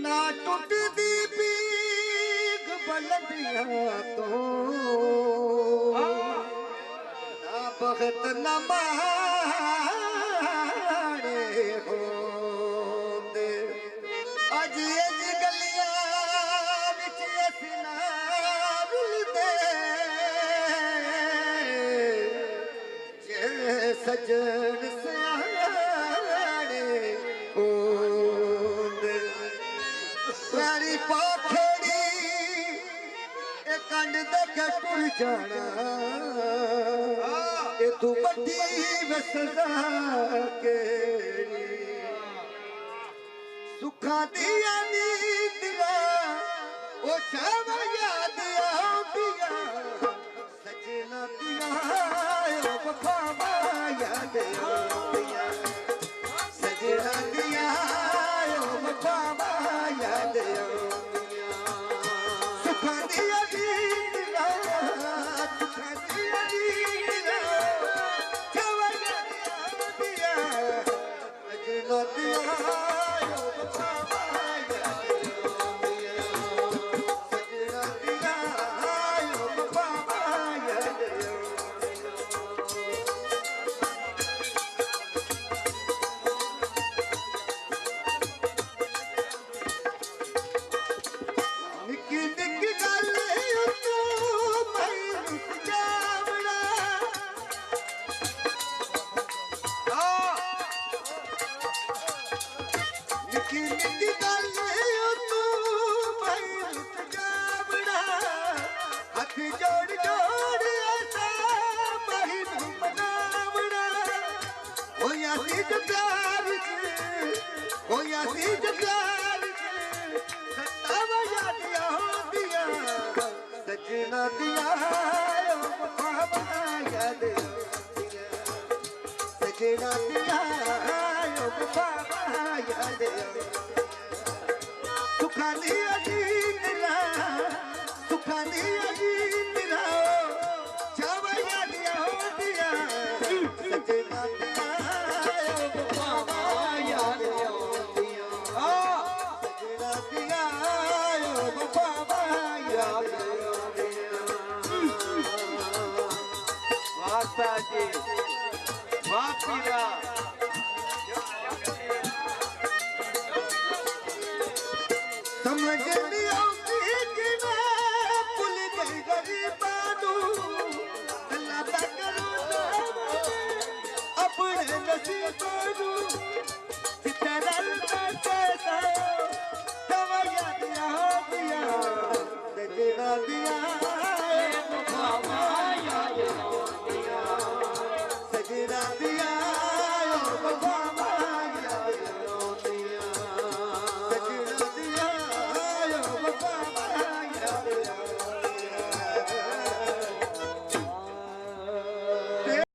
ना टुटदी पीग बलदियां तो ना बखत न माड़े होंदे अज अज गलियां विच असीं ना रुलदे जे सजन सियाणे होंदे प्यारी पाखड़ी ए कंड देखे टुर जाना ए तू बड़ी वसदा केड़ी सुखा दिया नींदरा ओ छावा याद आउंदिया सजना दिया ओ वफावा याद आउंदिया सजना दिया ओ वफावा याद आउंदिया सुखा दिया नींदरा सुखा दिया नींदरा छावा याद आउंदिया सजना दिया सजना दिया वफावा याद आउंदिया सजना दिया वफावा याद आउंदिया सुखा दिया नींदरा सुखा दिया नींदरा छावा याद आउंदिया सजना दिया वफावा याद आउंदिया सजना दिया वफावा याद जी वाह पीरा समझ नहीं आती कि मैं भूल गई गरीबानू अल्लाह दा करो अपने नसीबानू जिते रलदा कैसा तवा याद आउंदिया सजना दिया